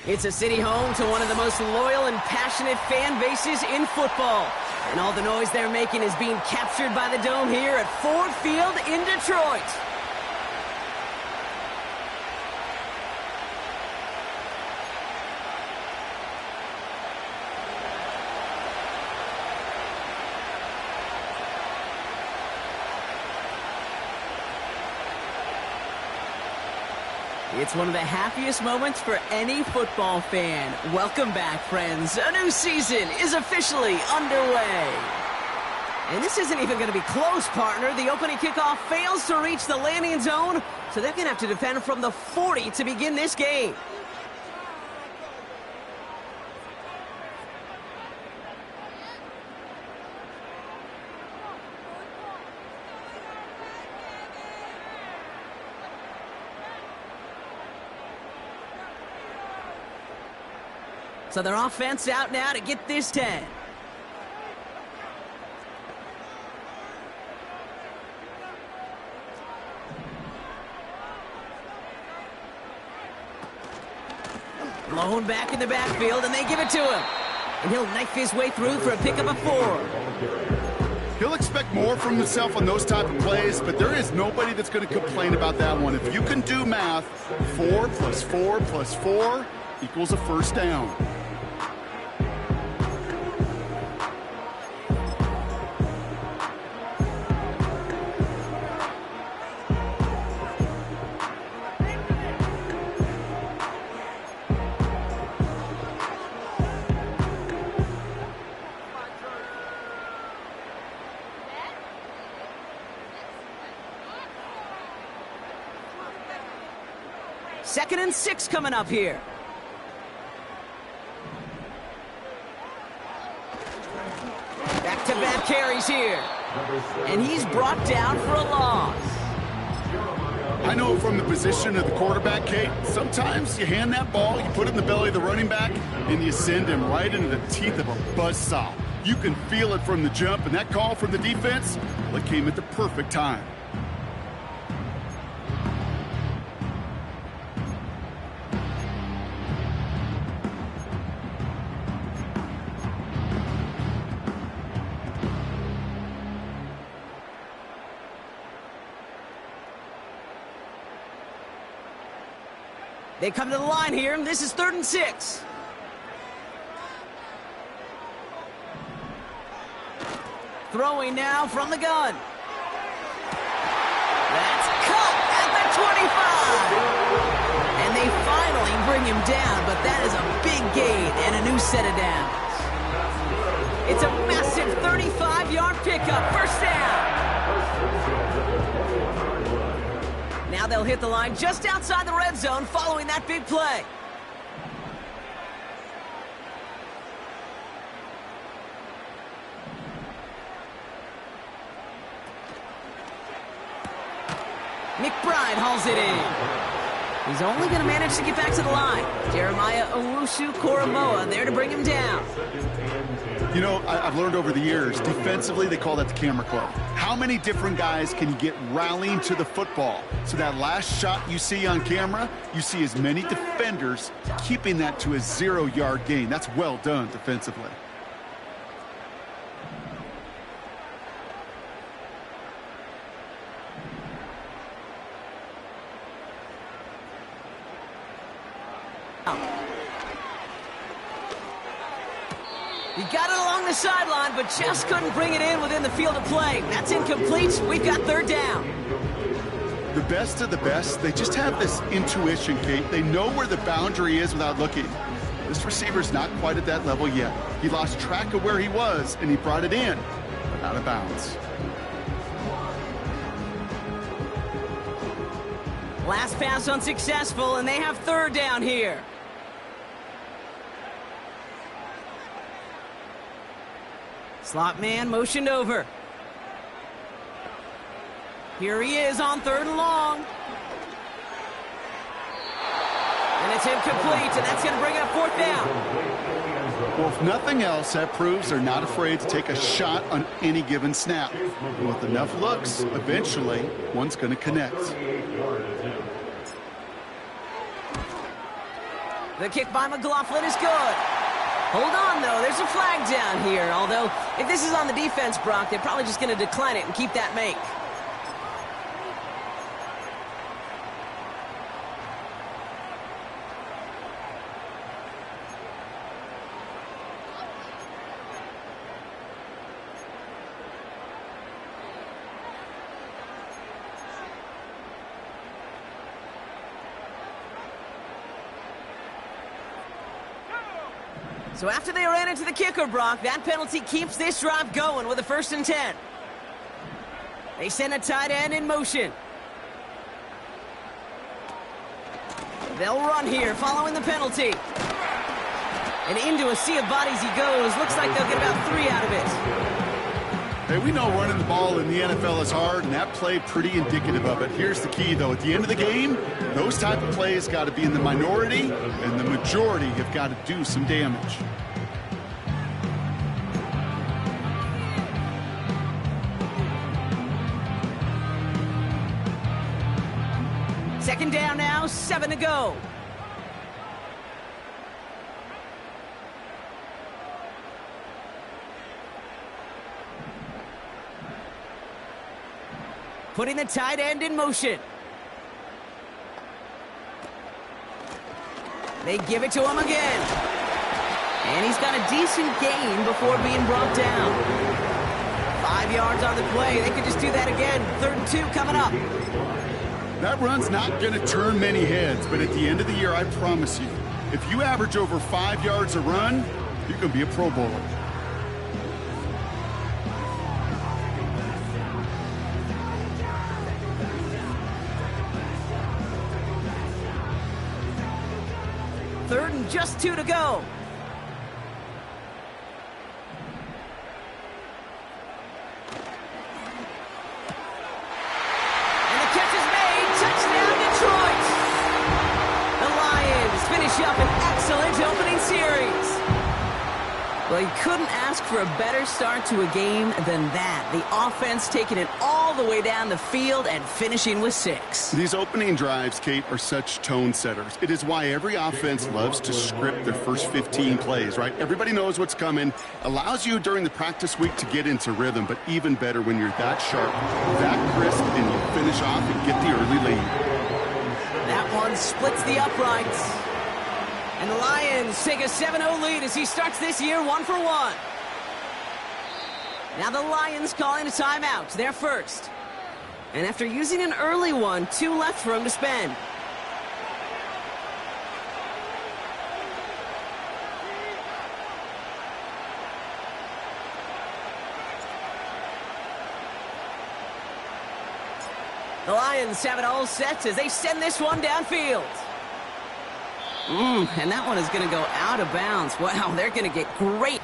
It's a city home to one of the most loyal and passionate fan bases in football. And all the noise they're making is being captured by the Dome here at Ford Field in Detroit. It's one of the happiest moments for any football fan. Welcome back, friends. A new season is officially underway. And this isn't even going to be close, partner. The opening kickoff fails to reach the landing zone, so they're going to have to defend from the 40 to begin this game. So their offense out now to get this 10. Blown back in the backfield, and they give it to him. And he'll knife his way through for a pickup of 4. He'll expect more from himself on those type of plays, but there is nobody that's going to complain about that one. If you can do math, 4 plus 4 plus 4 equals a first down. Second and 6 coming up here. Back-to-back carries here. And he's brought down for a loss. I know from the position of the quarterback, Kate, sometimes you hand that ball, you put it in the belly of the running back, and you send him right into the teeth of a buzzsaw. You can feel it from the jump, and that call from the defense, well, it came at the perfect time. They come to the line here, and this is 3rd and 6. Throwing now from the gun. That's cut at the 25. And they finally bring him down, but that is a big gain and a new set of downs. It's a massive 35-yard pickup, first down. Now they'll hit the line just outside the red zone following that big play. McBride hauls it in. He's only going to manage to get back to the line. Jeremiah Owusu-Koramoah there to bring him down. You know, I've learned over the years, defensively, they call that the camera club. How many different guys can you get rallying to the football? So that last shot you see on camera, you see as many defenders keeping that to a 0-yard gain. That's well done defensively. He got it along the sideline, but just couldn't bring it in within the field of play. That's incomplete. We've got 3rd down. The best of the best, they just have this intuition, Kate. They know where the boundary is without looking. This receiver's not quite at that level yet. He lost track of where he was, and he brought it in, but out of bounds. Last pass unsuccessful, and they have 3rd down here. Slot man motioned over. Here he is on 3rd and long. And it's incomplete, and that's going to bring up 4th down. Well, if nothing else, that proves they're not afraid to take a shot on any given snap. And with enough looks, eventually, one's going to connect. The kick by McLaughlin is good. Hold on, though. There's a flag down here. Although, if this is on the defense, Brock, they're probably just going to decline it and keep that make. So after they ran into the kicker, Brock, that penalty keeps this drive going with a 1st and 10. They send a tight end in motion. They'll run here following the penalty. And into a sea of bodies he goes. Looks like they'll get about 3 out of it. Hey, we know running the ball in the NFL is hard, and that play pretty indicative of it. Here's the key, though. At the end of the game, those type of plays got to be in the minority, and the majority have got to do some damage. Second down now, 7 to go. Putting the tight end in motion. They give it to him again. And he's got a decent gain before being brought down. 5 yards on the play. They could just do that again. 3rd and 2 coming up. That run's not going to turn many heads, but at the end of the year, I promise you, if you average over 5 yards a run, you're going to be a Pro Bowler. Third and just 2 to go. And the catch is made. Touchdown, Detroit. The Lions finish up an excellent opening series. Well, you couldn't ask for a better start to a game than that. The offense taking it all the way down the field and finishing with 6. These opening drives, Kate, are such tone setters. It is why every offense loves to script their first 15 plays, right? Everybody knows what's coming. Allows you during the practice week to get into rhythm, but even better when you're that sharp, that crisp, and you finish off and get the early lead. That one splits the uprights. And the Lions take a 7-0 lead as he starts this year 1 for 1. Now the Lions calling a timeout, their first. And after using an early one, 2 left for him to spend. The Lions have it all set as they send this one downfield. And that one is going to go out of bounds. Wow, they're going to get great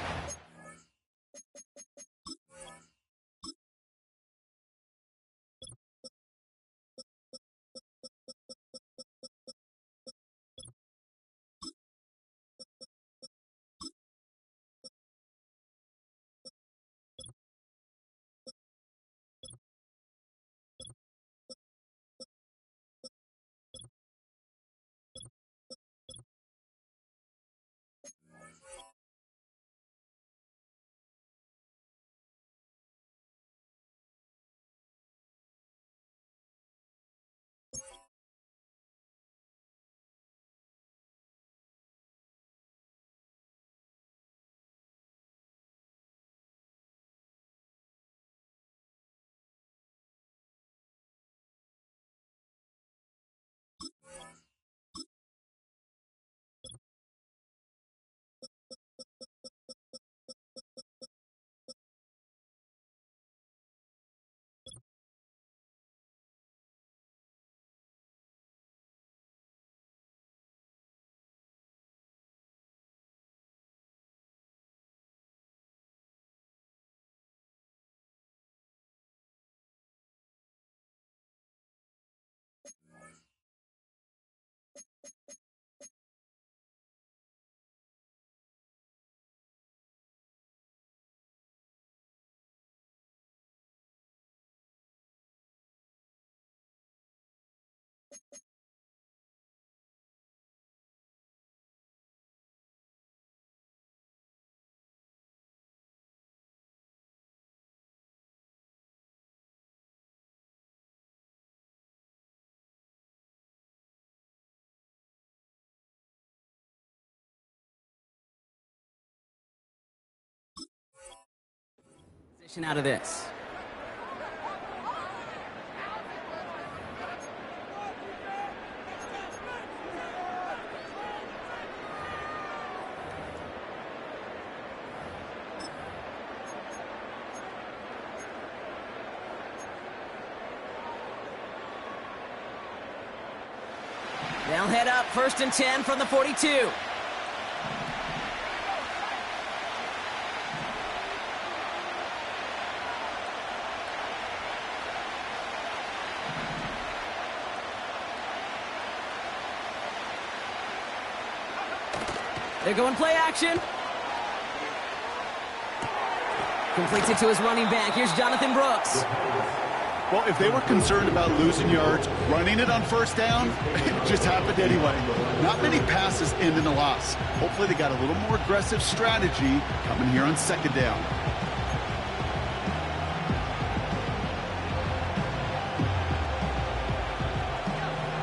Position out of this. They'll head up 1st and 10 from the 42. They're going play action. Completes it to his running back. Here's Jonathan Brooks. Well, if they were concerned about losing yards, running it on 1st down, it just happened anyway. Not many passes end in a loss. Hopefully they got a little more aggressive strategy coming here on 2nd down.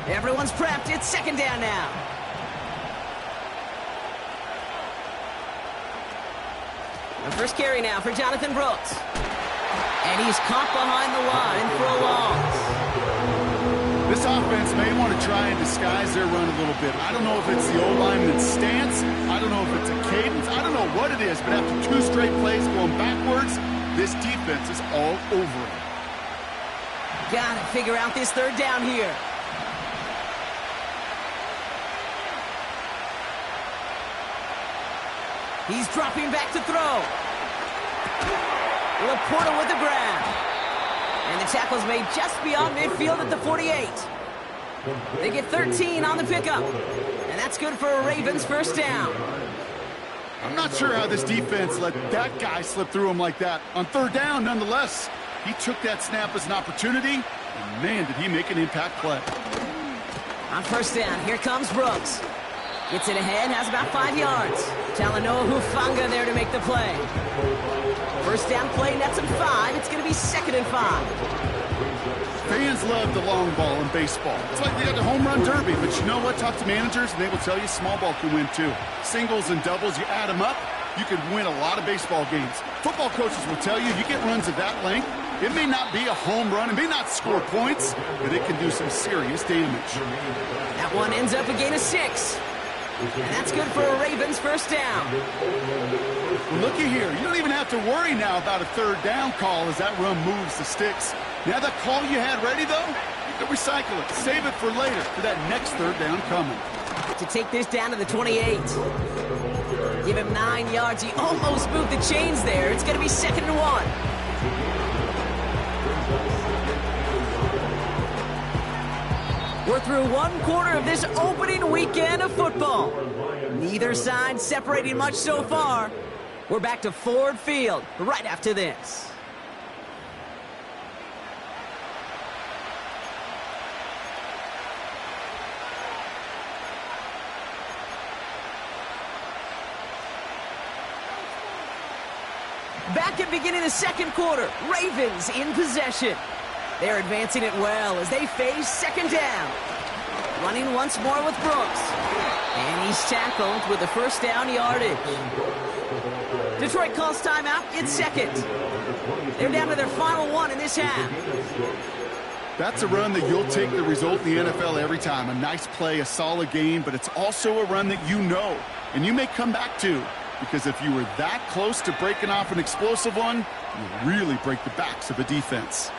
Everyone's prepped. It's 2nd down now. The first carry now for Jonathan Brooks. And he's caught behind the line for a loss. This offense may want to try and disguise their run a little bit. I don't know if it's the old lineman's stance. I don't know if it's a cadence. I don't know what it is, but after 2 straight plays going backwards, this defense is all over it. Gotta figure out this 3rd down here. He's dropping back to throw. Laporta with the grab. And the tackle's made just beyond midfield at the 48. They get 13 on the pickup. And that's good for a Ravens 1st down. I'm not sure how this defense let that guy slip through him like that. On 3rd down, nonetheless, he took that snap as an opportunity. And man, did he make an impact play. On 1st down, here comes Brooks. Gets it ahead, has about 5 yards. Talanoa Hufanga there to make the play. 1st down play, nets him 5. It's going to be 2nd and 5. Fans love the long ball in baseball. It's like they got the home run derby, but you know what? Talk to managers, and they will tell you small ball can win too. Singles and doubles, you add them up, you could win a lot of baseball games. Football coaches will tell you, you get runs of that length, it may not be a home run, it may not score points, but it can do some serious damage. That one ends up a gain of 6. And that's good for a Ravens 1st down. Well, looky here. You don't even have to worry now about a 3rd down call as that run moves the sticks. Now that call you had ready, though, you can recycle it. Save it for later for that next 3rd down coming. To take this down to the 28. Give him 9 yards. He almost moved the chains there. It's going to be 2nd and 1. We're through 1 quarter of this opening weekend of football. Neither side separating much so far. We're back to Ford Field right after this. Back at beginning of the 2nd quarter, Ravens in possession. They're advancing it well as they face 2nd down. Running once more with Brooks. And he's tackled with the 1st down yardage. Detroit calls timeout. It's 2nd. They're down to their final 1 in this half. That's a run that you'll take the result in the NFL every time. A nice play, a solid game, but it's also a run that you know, and you may come back to. Because if you were that close to breaking off an explosive one, you really break the backs of a defense.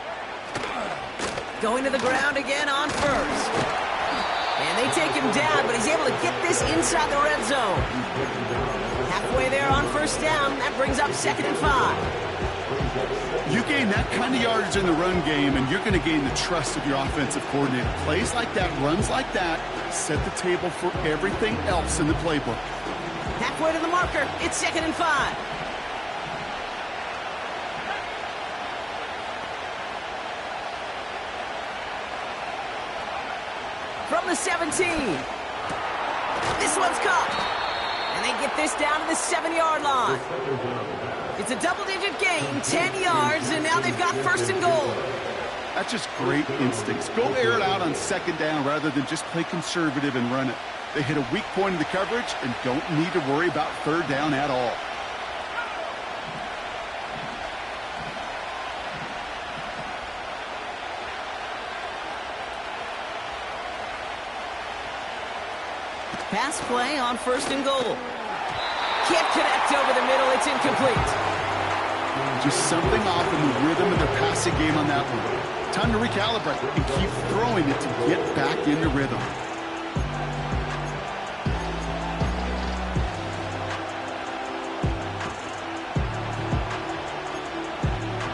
Going to the ground again on 1st. And they take him down, but he's able to get this inside the red zone. Halfway there on 1st down. That brings up 2nd and 5. You gain that kind of yardage in the run game, and you're going to gain the trust of your offensive coordinator. Plays like that, runs like that, set the table for everything else in the playbook. Halfway to the marker. It's 2nd and 5. From the 17. This one's caught. And they get this down to the 7-yard line. It's a double-digit gain, 10 yards, and now they've got 1st and goal. That's just great instincts. Go air it out on 2nd down rather than just play conservative and run it. They hit a weak point in the coverage and don't need to worry about 3rd down at all. Pass play on 1st and goal. Can't connect over the middle. It's incomplete. Just something off in the rhythm of their passing game on that one. Time to recalibrate and keep throwing it to get back into rhythm.